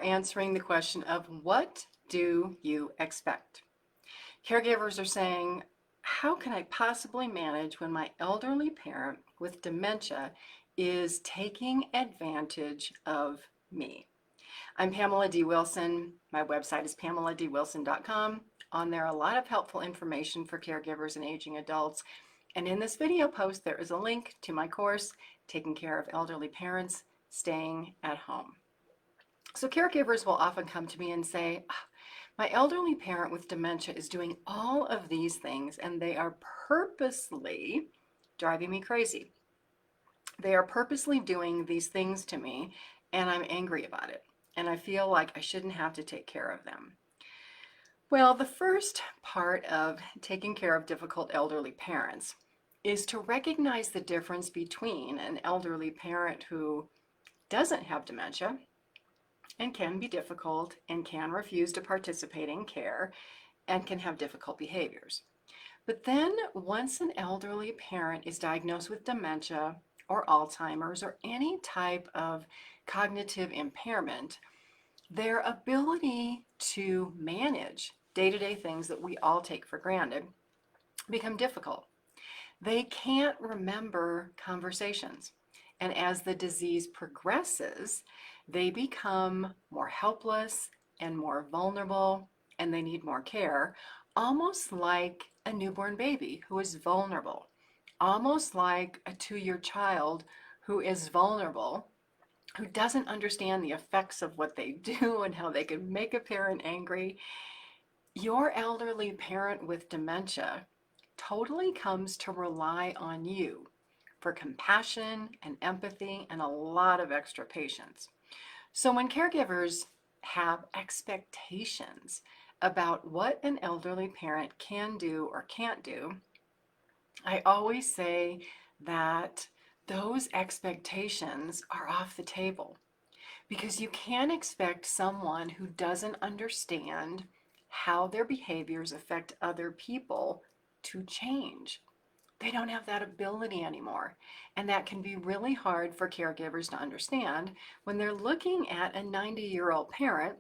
answering the question of what do you expect? Caregivers are saying, how can I possibly manage when my elderly parent with dementia is taking advantage of me? I'm Pamela D Wilson. My website is PamelaDWilson.com. On there, a lot of helpful information for caregivers and aging adults. And in this video post, there is a link to my course, Taking Care of Elderly Parents, Staying at Home. So caregivers will often come to me and say, my elderly parent with dementia is doing all of these things and they are purposely driving me crazy. They are purposely doing these things to me and I'm angry about it. And I feel like I shouldn't have to take care of them. Well, the first part of taking care of difficult elderly parents is to recognize the difference between an elderly parent who doesn't have dementia and can be difficult and can refuse to participate in care and can have difficult behaviors. But then once an elderly parent is diagnosed with dementia or Alzheimer's or any type of cognitive impairment, their ability to manage day-to-day things that we all take for granted become difficult. They can't remember conversations. And as the disease progresses, they become more helpless and more vulnerable, and they need more care, almost like a newborn baby who is vulnerable, almost like a 2-year child who is vulnerable, who doesn't understand the effects of what they do and how they can make a parent angry. Your elderly parent with dementia totally comes to rely on you for compassion and empathy and a lot of extra patience. So when caregivers have expectations about what an elderly parent can do or can't do, I always say that those expectations are off the table because you can't expect someone who doesn't understand how their behaviors affect other people to change. They don't have that ability anymore. And that can be really hard for caregivers to understand when they're looking at a 90-year-old parent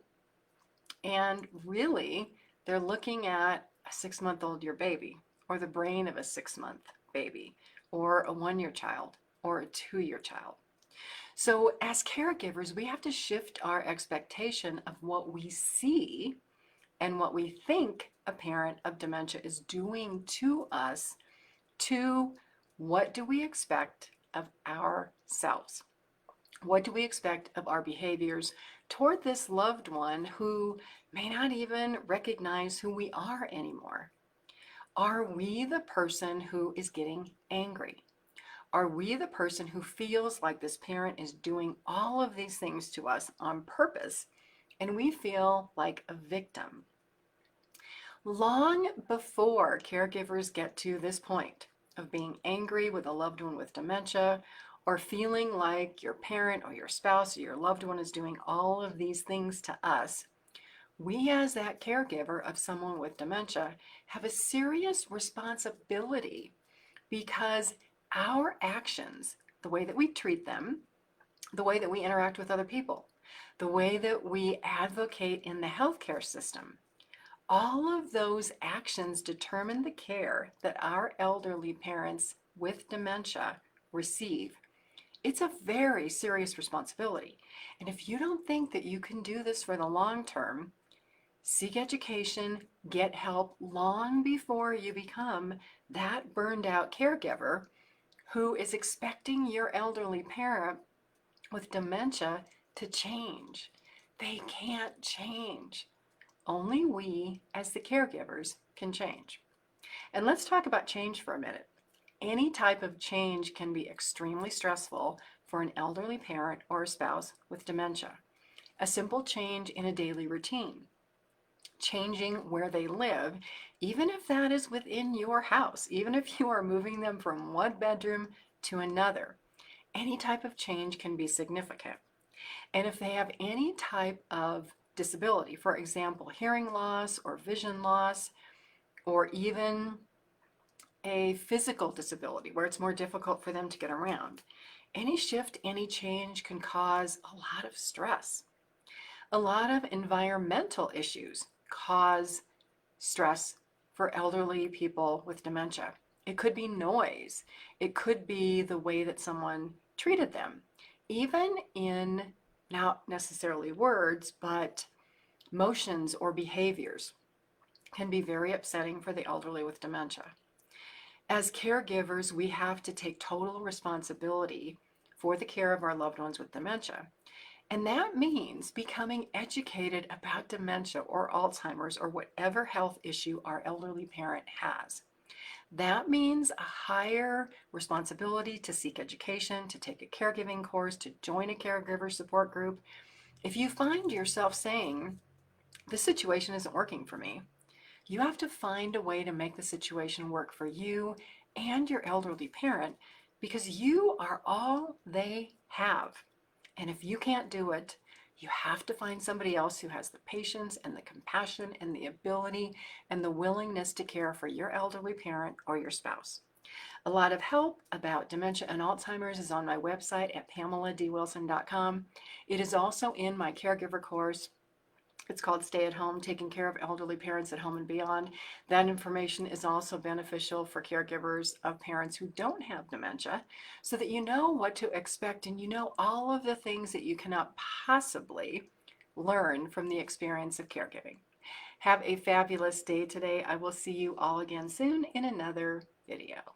and really they're looking at a 6-month-old year baby or the brain of a 6-month baby or a 1-year child or a 2-year child. So as caregivers, we have to shift our expectation of what we see and what we think a parent of dementia is doing to us to what do we expect of ourselves? What do we expect of our behaviors toward this loved one who may not even recognize who we are anymore? Are we the person who is getting angry? Are we the person who feels like this parent is doing all of these things to us on purpose and we feel like a victim? Long before caregivers get to this point of being angry with a loved one with dementia or feeling like your parent or your spouse or your loved one is doing all of these things to us, we as that caregiver of someone with dementia have a serious responsibility because our actions, the way that we treat them, the way that we interact with other people, the way that we advocate in the healthcare system, all of those actions determine the care that our elderly parents with dementia receive. It's a very serious responsibility. And if you don't think that you can do this for the long term, seek education, get help long before you become that burned out caregiver who is expecting your elderly parent with dementia to change. They can't change. Only we, as the caregivers, can change. And let's talk about change for a minute. Any type of change can be extremely stressful for an elderly parent or a spouse with dementia. A simple change in a daily routine, changing where they live, even if that is within your house, even if you are moving them from one bedroom to another, any type of change can be significant. And if they have any type of disability, for example, hearing loss or vision loss, or even a physical disability where it's more difficult for them to get around, any shift, any change can cause a lot of stress. A lot of environmental issues cause stress for elderly people with dementia. It could be noise. It could be the way that someone treated them, even in not necessarily words, but motions or behaviors can be very upsetting for the elderly with dementia. As caregivers, we have to take total responsibility for the care of our loved ones with dementia. And that means becoming educated about dementia or Alzheimer's or whatever health issue our elderly parent has. That means a higher responsibility to seek education, to take a caregiving course, to join a caregiver support group. If you find yourself saying, this situation isn't working for me, you have to find a way to make the situation work for you and your elderly parent because you are all they have. And if you can't do it, you have to find somebody else who has the patience and the compassion and the ability and the willingness to care for your elderly parent or your spouse. A lot of help about dementia and Alzheimer's is on my website at PamelaDWilson.com. It is also in my caregiver course. It's called Stay at Home, Taking Care of Elderly Parents at Home and Beyond. That information is also beneficial for caregivers of parents who don't have dementia so that you know what to expect and you know all of the things that you cannot possibly learn from the experience of caregiving. Have a fabulous day today. I will see you all again soon in another video.